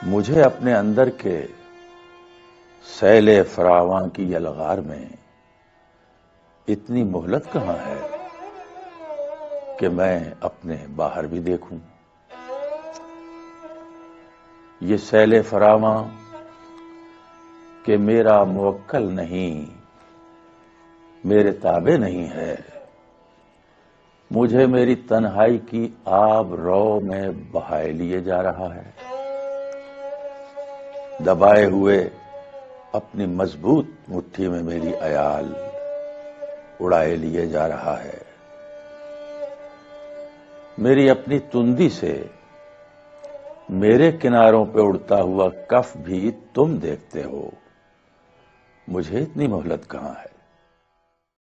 مجھے اپنے اندر کے سیل فراواں کی یلغار میں اتنی مہلت کہاں ہے کہ میں اپنے باہر بھی دیکھوں؟ یہ سیل فراواں کہ میرا موکل نہیں، میرے تابع نہیں ہے، مجھے میری تنہائی کی آب رو میں بہائے لیے جا رہا ہے، دبائے ہوئے اپنی مضبوط مٹھی میں میری عیال اڑائے لیے جا رہا ہے۔ میری اپنی تندی سے میرے کناروں پہ اڑتا ہوا کف بھی تم دیکھتے ہو، مجھے اتنی مہلت کہاں ہے؟